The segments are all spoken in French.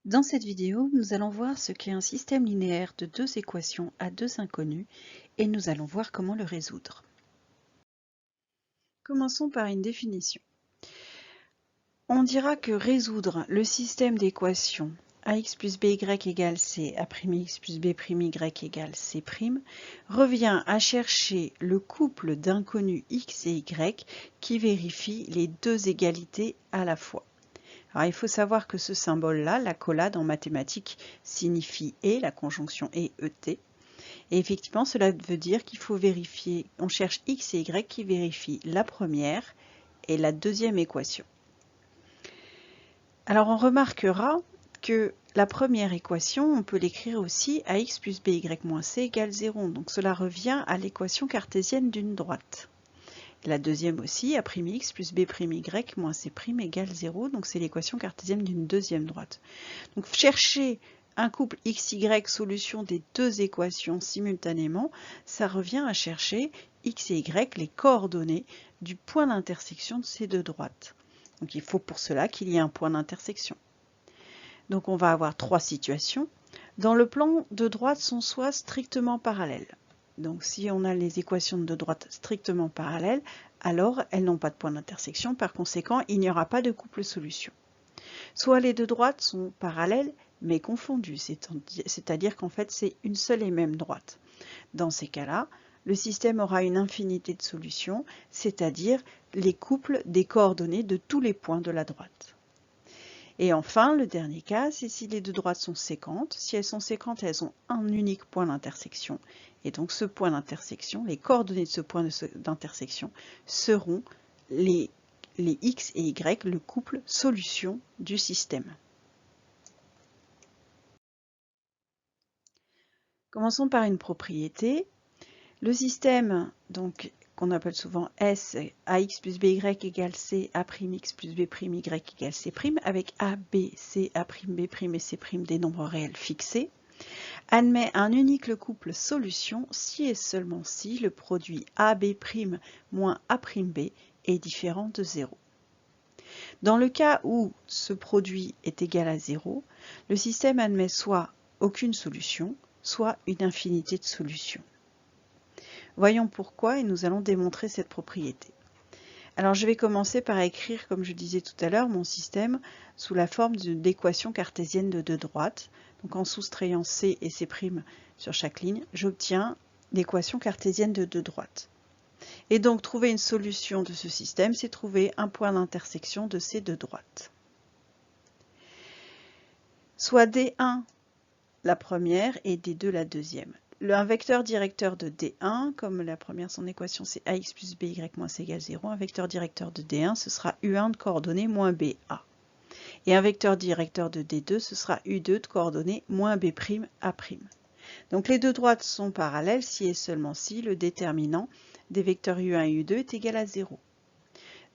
Dans cette vidéo, nous allons voir ce qu'est un système linéaire de deux équations à deux inconnues et nous allons voir comment le résoudre. Commençons par une définition. On dira que résoudre le système d'équations ax plus by égale c, a'x plus b'y égale c' revient à chercher le couple d'inconnus x et y qui vérifie les deux égalités à la fois. Alors, il faut savoir que ce symbole-là, l'accolade en mathématiques, signifie et, la conjonction et, et. Et effectivement, cela veut dire qu'il faut vérifier, on cherche x et y qui vérifient la première et la deuxième équation. Alors, on remarquera que la première équation, on peut l'écrire aussi ax plus by moins c égale 0. Donc, cela revient à l'équation cartésienne d'une droite. La deuxième aussi, a'x plus b'y moins c' égale 0, donc c'est l'équation cartésienne d'une deuxième droite. Donc chercher un couple xy solution des deux équations simultanément, ça revient à chercher x et y, les coordonnées du point d'intersection de ces deux droites. Donc il faut pour cela qu'il y ait un point d'intersection. Donc on va avoir trois situations. Dans le plan, deux droites sont soit strictement parallèles. Donc si on a les équations de deux droites strictement parallèles, alors elles n'ont pas de point d'intersection, par conséquent il n'y aura pas de couple solution. Soit les deux droites sont parallèles mais confondues, c'est-à-dire qu'en fait c'est une seule et même droite. Dans ces cas-là, le système aura une infinité de solutions, c'est-à-dire les couples des coordonnées de tous les points de la droite. Et enfin, le dernier cas, c'est si les deux droites sont séquentes. Si elles sont séquentes, elles ont un unique point d'intersection. Et donc ce point d'intersection, les coordonnées de ce point d'intersection seront les x et y, le couple solution du système. Commençons par une propriété. Le système, donc qu'on appelle souvent S, ax plus by égale c, a'x plus b'y égale c', avec a, b, c, a'b' et c' des nombres réels fixés, admet un unique couple solution si et seulement si le produit ab' moins a'b est différent de 0. Dans le cas où ce produit est égal à 0, le système admet soit aucune solution, soit une infinité de solutions. Voyons pourquoi et nous allons démontrer cette propriété. Alors je vais commencer par écrire, comme je disais tout à l'heure, mon système sous la forme d'équation cartésienne de deux droites. Donc en soustrayant c et c' sur chaque ligne, j'obtiens l'équation cartésienne de deux droites. Et donc trouver une solution de ce système, c'est trouver un point d'intersection de ces deux droites. Soit D1 la première et D2 la deuxième. Un vecteur directeur de D1, comme la première son équation c'est ax plus by moins c égale 0, un vecteur directeur de D1 ce sera U1 de coordonnées moins BA. Et un vecteur directeur de D2 ce sera U2 de coordonnées moins B'A'. Donc les deux droites sont parallèles si et seulement si le déterminant des vecteurs U1 et U2 est égal à 0.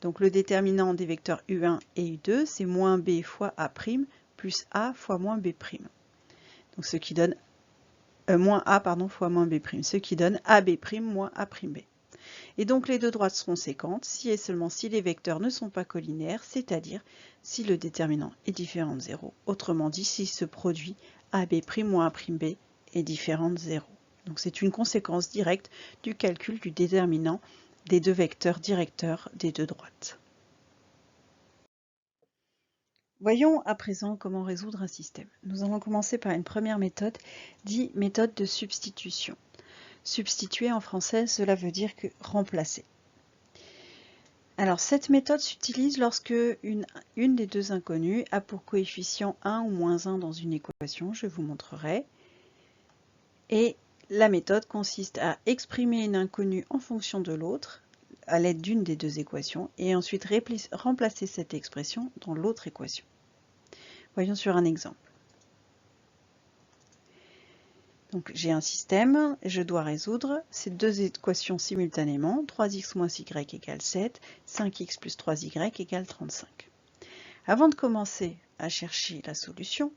Donc le déterminant des vecteurs U1 et U2 c'est moins B fois A' plus A fois moins B'. Donc ce qui donne moins A fois moins B', ce qui donne AB' moins A'b. Et donc les deux droites seront séquentes si et seulement si les vecteurs ne sont pas collinaires, c'est-à-dire si le déterminant est différent de 0. Autrement dit, si ce produit AB' moins A'b est différent de 0. Donc c'est une conséquence directe du calcul du déterminant des deux vecteurs directeurs des deux droites. Voyons à présent comment résoudre un système. Nous allons commencer par une première méthode, dite méthode de substitution. Substituer en français, cela veut dire que remplacer. Alors cette méthode s'utilise lorsque une des deux inconnues a pour coefficient 1 ou moins 1 dans une équation, je vous montrerai. Et la méthode consiste à exprimer une inconnue en fonction de l'autre, à l'aide d'une des deux équations, et ensuite remplacer cette expression dans l'autre équation. Voyons sur un exemple. Donc j'ai un système, je dois résoudre ces deux équations simultanément, 3x moins y égale 7, 5x plus 3y égale 35. Avant de commencer à chercher la solution,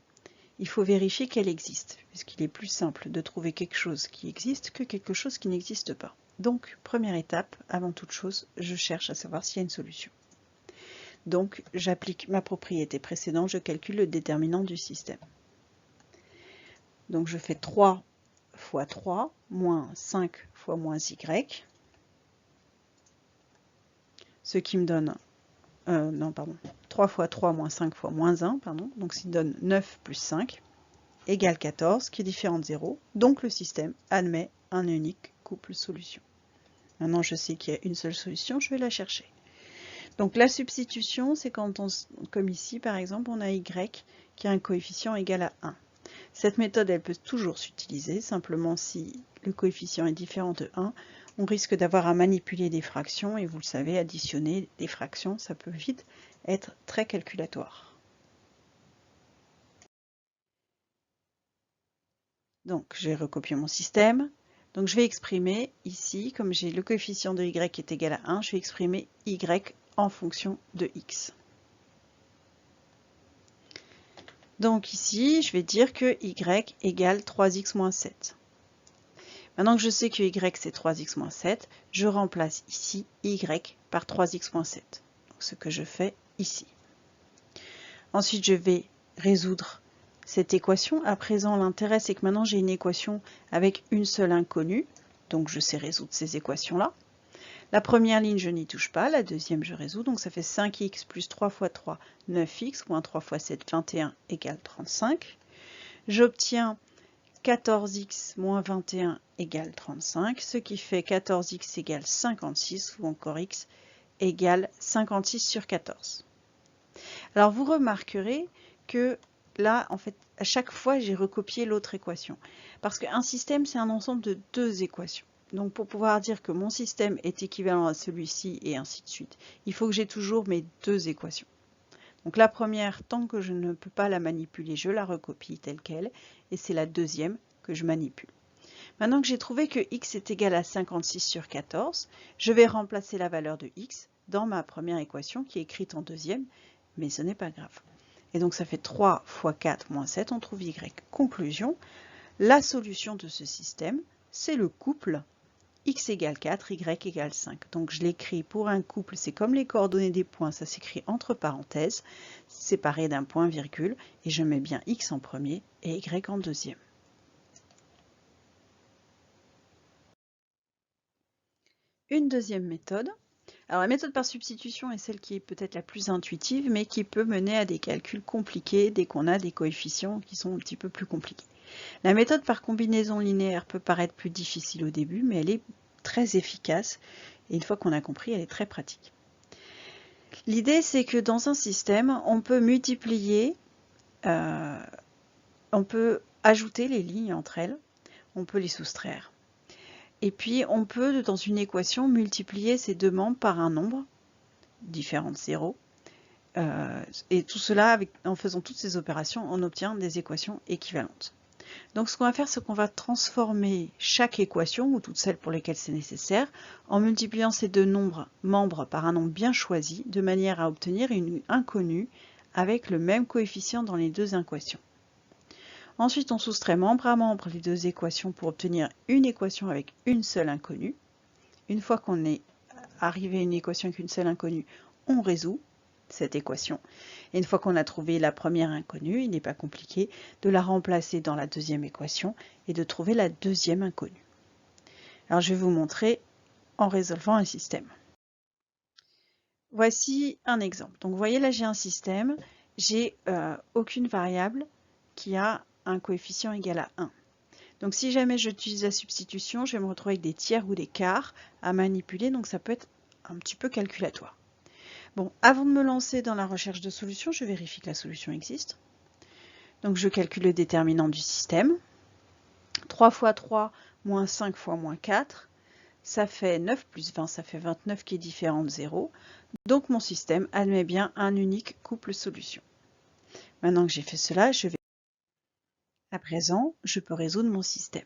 il faut vérifier qu'elle existe, puisqu'il est plus simple de trouver quelque chose qui existe que quelque chose qui n'existe pas. Donc, première étape, avant toute chose, je cherche à savoir s'il y a une solution. Donc, j'applique ma propriété précédente, je calcule le déterminant du système. Donc, je fais 3 fois 3 moins 5 fois moins y, ce qui me donne, 3 fois 3 moins 5 fois moins 1, donc ça donne 9 plus 5, égale 14, qui est différent de 0, donc le système admet un unique couple solution. Maintenant, je sais qu'il y a une seule solution, je vais la chercher. Donc la substitution, c'est quand comme ici par exemple, on a y qui a un coefficient égal à 1. Cette méthode, elle peut toujours s'utiliser, simplement si le coefficient est différent de 1, on risque d'avoir à manipuler des fractions, et vous le savez, additionner des fractions, ça peut vite être très calculatoire. Donc je vais recopier mon système. Donc je vais exprimer ici, comme j'ai le coefficient de y qui est égal à 1, je vais exprimer y en fonction de x. Donc ici, je vais dire que y égale 3x moins 7. Maintenant que je sais que y c'est 3x moins 7, je remplace ici y par 3x moins 7. Donc ce que je fais ici. Ensuite, je vais résoudre cette équation. À présent, l'intérêt, c'est que maintenant j'ai une équation avec une seule inconnue. Donc je sais résoudre ces équations-là. La première ligne, je n'y touche pas. La deuxième, je résous. Donc ça fait 5x plus 3 fois 3, 9x, moins 3 fois 7, 21, égale 35. J'obtiens 14x moins 21 égale 35, ce qui fait 14x égale 56, ou encore x égale 56 sur 14. Alors vous remarquerez que là, en fait, à chaque fois, j'ai recopié l'autre équation. Parce qu'un système, c'est un ensemble de deux équations. Donc pour pouvoir dire que mon système est équivalent à celui-ci et ainsi de suite, il faut que j'ai toujours mes deux équations. Donc la première, tant que je ne peux pas la manipuler, je la recopie telle qu'elle, et c'est la deuxième que je manipule. Maintenant que j'ai trouvé que x est égal à 56 sur 14, je vais remplacer la valeur de x dans ma première équation qui est écrite en deuxième, mais ce n'est pas grave. Et donc ça fait 3 fois 4 moins 7, on trouve y. Conclusion, la solution de ce système, c'est le couple x égale 4, y égale 5. Donc je l'écris pour un couple, c'est comme les coordonnées des points, ça s'écrit entre parenthèses, séparé d'un point virgule, et je mets bien x en premier et y en deuxième. Une deuxième méthode. Alors la méthode par substitution est celle qui est peut-être la plus intuitive, mais qui peut mener à des calculs compliqués dès qu'on a des coefficients qui sont un petit peu plus compliqués. La méthode par combinaison linéaire peut paraître plus difficile au début, mais elle est très efficace, et une fois qu'on a compris, elle est très pratique. L'idée, c'est que dans un système, on peut multiplier, on peut ajouter les lignes entre elles, on peut les soustraire. Et puis, on peut, dans une équation, multiplier ces deux membres par un nombre, différent de 0. Et tout cela, en faisant toutes ces opérations, on obtient des équations équivalentes. Donc ce qu'on va faire, c'est qu'on va transformer chaque équation, ou toutes celles pour lesquelles c'est nécessaire, en multipliant ces deux membres par un nombre bien choisi, de manière à obtenir une inconnue avec le même coefficient dans les deux équations. Ensuite, on soustrait membre à membre les deux équations pour obtenir une équation avec une seule inconnue. Une fois qu'on est arrivé à une équation avec une seule inconnue, on résout cette équation. Et une fois qu'on a trouvé la première inconnue, il n'est pas compliqué de la remplacer dans la deuxième équation et de trouver la deuxième inconnue. Alors je vais vous montrer en résolvant un système. Voici un exemple. Donc vous voyez là j'ai un système, j'ai aucune variable qui a un coefficient égal à 1. Donc si jamais j'utilise la substitution, je vais me retrouver avec des tiers ou des quarts à manipuler, donc ça peut être un petit peu calculatoire. Bon, avant de me lancer dans la recherche de solutions, je vérifie que la solution existe. Donc je calcule le déterminant du système. 3 fois 3 moins 5 fois moins 4, ça fait 9 plus 20, ça fait 29 qui est différent de 0. Donc mon système admet bien un unique couple solution. Maintenant que j'ai fait cela, à présent, je peux résoudre mon système.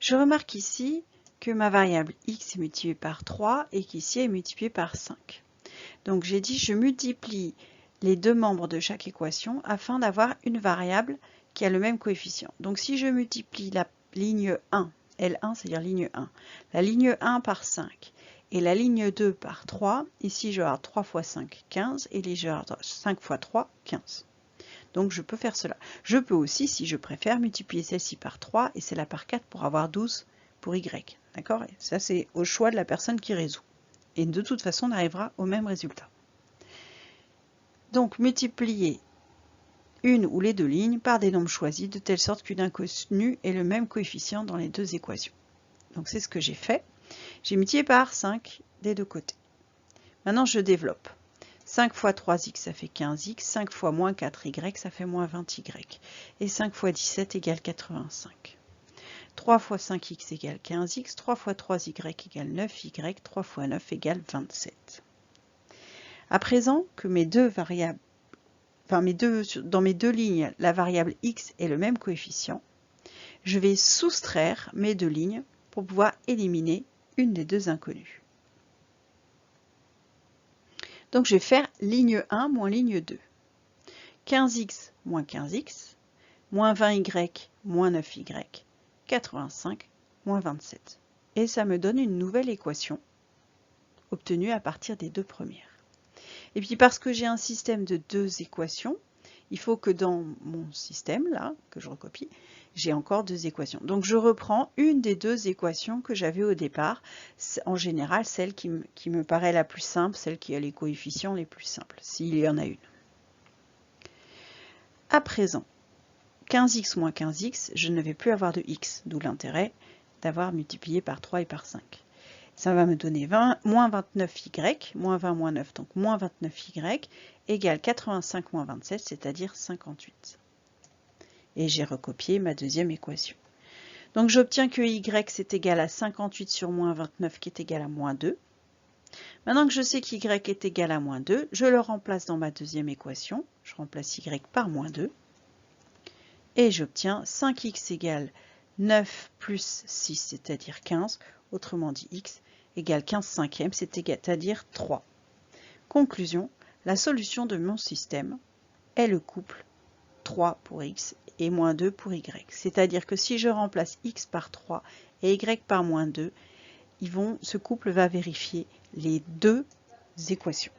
Je remarque ici que ma variable x est multipliée par 3 et qu'ici elle est multipliée par 5. Donc j'ai dit je multiplie les deux membres de chaque équation afin d'avoir une variable qui a le même coefficient. Donc si je multiplie la ligne 1, L1 c'est-à-dire ligne 1, la ligne 1 par 5 Et la ligne 2 par 3, ici je vais avoir 3 fois 5, 15, et les je vais avoir 5 fois 3, 15. Donc je peux faire cela. Je peux aussi, si je préfère, multiplier celle-ci par 3 et celle-là par 4 pour avoir 12 pour y. D'accord? Ça c'est au choix de la personne qui résout. Et de toute façon on arrivera au même résultat. Donc multiplier une ou les deux lignes par des nombres choisis de telle sorte qu'une inconnue ait le même coefficient dans les deux équations. Donc c'est ce que j'ai fait. J'ai multiplié par 5 des deux côtés. Maintenant je développe. 5 fois 3x ça fait 15x, 5 fois moins 4y ça fait moins 20y. Et 5 fois 17 égale 85. 3 fois 5x égale 15x, 3 fois 3y égale 9y, 3 fois 9 égale 27. À présent que mes deux variables, dans mes deux lignes, la variable x est le même coefficient, je vais soustraire mes deux lignes pour pouvoir éliminer une des deux inconnues. Donc je vais faire ligne 1 moins ligne 2. 15x moins 15x, moins 20y moins 9y, 85 moins 27. Et ça me donne une nouvelle équation obtenue à partir des deux premières. Et puis parce que j'ai un système de deux équations, il faut que dans mon système, là, que je recopie, j'ai encore deux équations. Donc je reprends une des deux équations que j'avais au départ, en général celle qui me paraît la plus simple, celle qui a les coefficients les plus simples, s'il y en a une. À présent, 15x moins 15x, je ne vais plus avoir de x, d'où l'intérêt d'avoir multiplié par 3 et par 5. Ça va me donner moins 29y, moins 20 moins 9, donc moins 29y, égale 85 moins 27, c'est-à-dire 58. Et j'ai recopié ma deuxième équation. Donc j'obtiens que y c'est égal à 58 sur moins 29 qui est égal à moins 2. Maintenant que je sais qu'y est égal à moins 2, je le remplace dans ma deuxième équation. Je remplace y par moins 2. Et j'obtiens 5x égale 9 plus 6, c'est-à-dire 15. Autrement dit, x égale 15 cinquièmes, c'est-à-dire 3. Conclusion, la solution de mon système est le couple 3 pour x et moins 2 pour y. C'est-à-dire que si je remplace x par 3 et y par moins 2, ce couple va vérifier les deux équations.